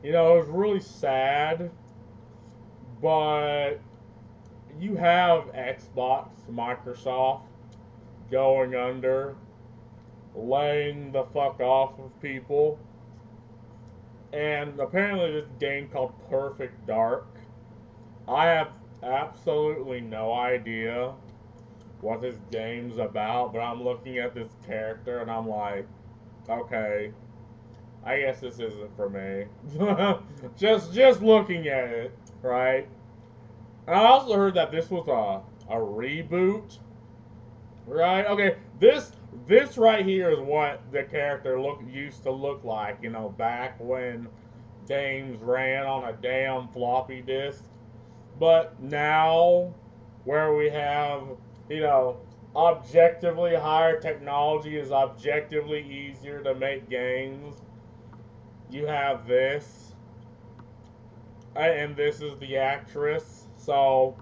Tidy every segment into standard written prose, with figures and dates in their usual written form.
It was really sad, but you have Xbox, Microsoft going under, laying the fuck off of people, and apparently this game called Perfect Dark. I have absolutely no idea what this game's about, but I'm looking at this character and I'm like, okay, I guess this isn't for me. just looking at it, right? And I also heard that this was a reboot, right? Okay, this right here is what the character used to look like, back when games ran on a damn floppy disk. But now, where we have, you know, objectively higher technology is objectively easier to make games. You have this, and this is the actress. So,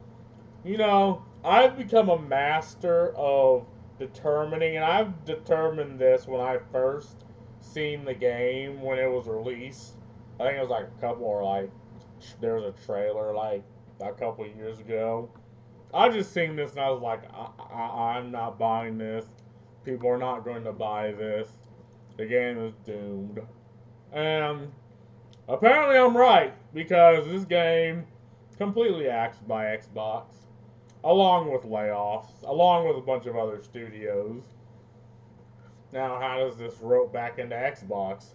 I've become a master of determining, and I've determined this when I first seen the game when it was released. I think it was like a couple, or like there was a trailer like a couple years ago. I just seen this and I was like, I'm not buying this. People are not going to buy this. The game is doomed. And apparently I'm right because this game completely axed by Xbox, along with layoffs, along with a bunch of other studios. Now, how does this rope back into Xbox?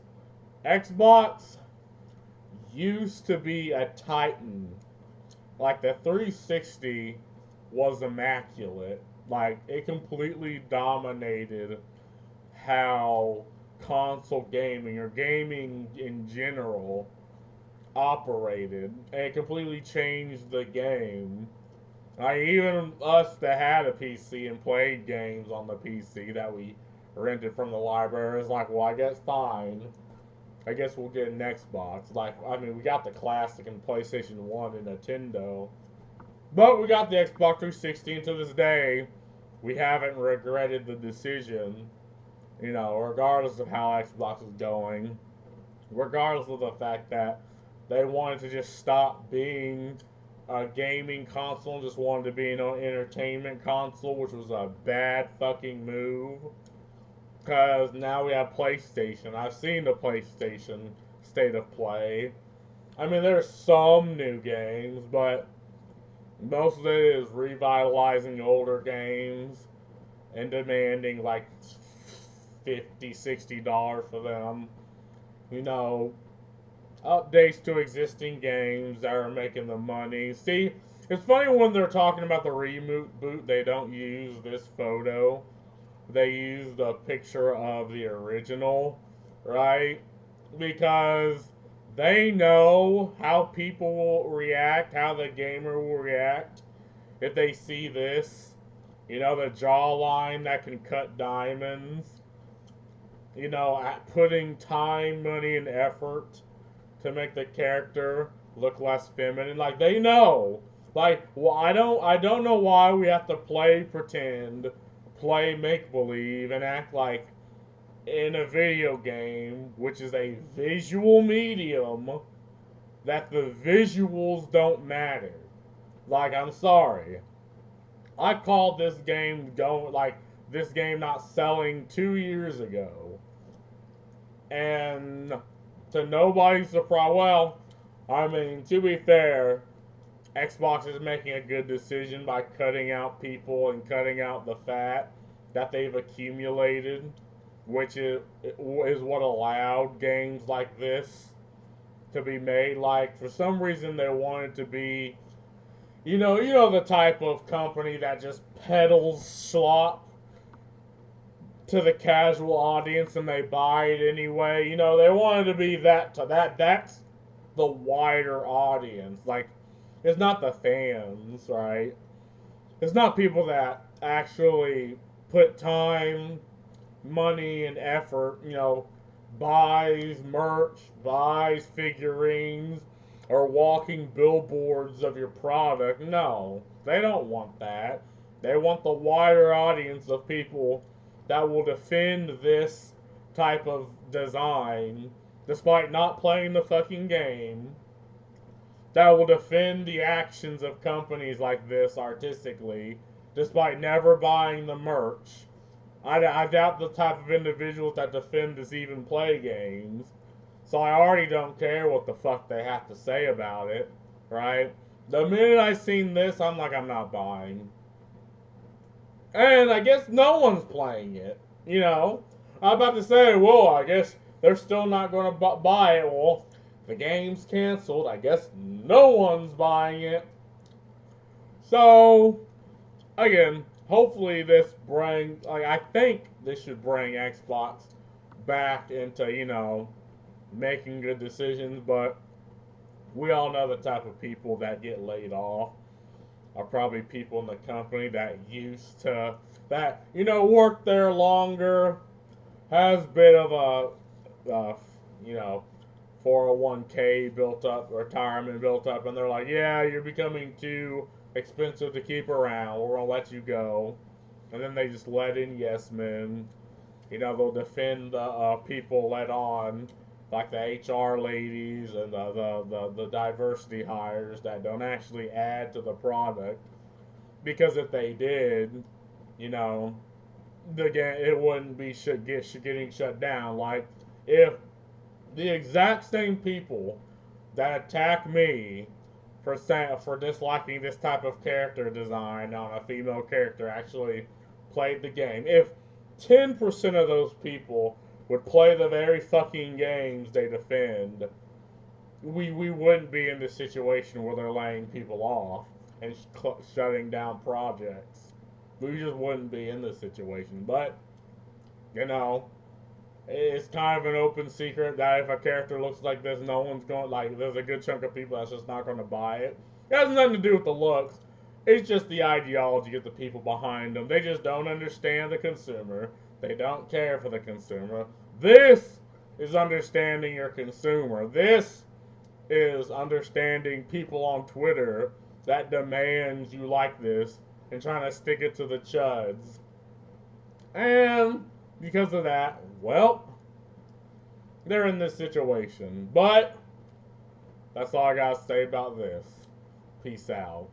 Xbox used to be a titan. Like the 360 was immaculate. Like it completely dominated how console gaming or gaming in general operated, and it completely changed the game. Like even us that had a PC and played games on the PC that we rented from the library is like, well, I guess fine. I guess we'll get an Xbox. Like, I mean, we got the classic and PlayStation 1 and Nintendo, but we got the Xbox 360, and to this day, we haven't regretted the decision, regardless of how Xbox is going, regardless of the fact that they wanted to just stop being a gaming console and just wanted to be an entertainment console, which was a bad fucking move. Because now we have PlayStation. I've seen the PlayStation state of play. I mean, there's some new games, but most of it is revitalizing older games and demanding like 50, $60 for them. You know, updates to existing games that are making the money. See, it's funny when they're talking about the reboot, they don't use this photo. They use the picture of the original, right? Because they know how people will react, how the gamer will react if they see this. The jawline that can cut diamonds. Putting time, money, and effort to make the character look less feminine. Like they know. Like, well, I don't know why we have to play pretend, play make believe, and act like in a video game, which is a visual medium, that the visuals don't matter. Like, I'm sorry. I called this game not selling 2 years ago. And to nobody's surprise, well, I mean, to be fair, Xbox is making a good decision by cutting out people and cutting out the fat that they've accumulated, which is what allowed games like this to be made. Like for some reason they wanted to be, the type of company that just peddles slop to the casual audience and they buy it anyway. They wanted to be that's the wider audience. Like it's not the fans, right? It's not people that actually put time, money, and effort, buys merch, buys figurines, or walking billboards of your product. No, they don't want that. They want the wider audience of people that will defend this type of design despite not playing the fucking game, that will defend the actions of companies like this artistically, despite never buying the merch. I doubt the type of individuals that defend this even play games. So I already don't care what the fuck they have to say about it, right? The minute I seen this, I'm like, I'm not buying. And I guess no one's playing it, you know? I'm about to say, well, I guess they're still not going to buy it. Well, the game's canceled. I guess no one's buying it. So, again, hopefully this brings, like, I think this should bring Xbox back into, making good decisions, but we all know the type of people that get laid off are probably people in the company that used to, work there longer, has a bit of you know, 401k built up, retirement built up, and they're like, yeah, you're becoming too expensive to keep around. We're gonna let you go, and then they just let in yes men. They'll defend the people let on, like the HR ladies and the diversity hires that don't actually add to the product. Because if they did, you know, it wouldn't be getting shut down. Like if the exact same people that attack me for disliking this type of character design on a female character actually played the game. If 10% of those people would play the very fucking games they defend, we wouldn't be in this situation where they're laying people off and shutting down projects. We just wouldn't be in this situation. But, you know, it's kind of an open secret that if a character looks like this, no one's going, like, there's a good chunk of people that's just not going to buy it. It has nothing to do with the looks. It's just the ideology of the people behind them. They just don't understand the consumer. They don't care for the consumer. This is understanding your consumer. This is understanding people on Twitter that demands you like this and trying to stick it to the chuds. And because of that, well, they're in this situation. But that's all I gotta say about this. Peace out.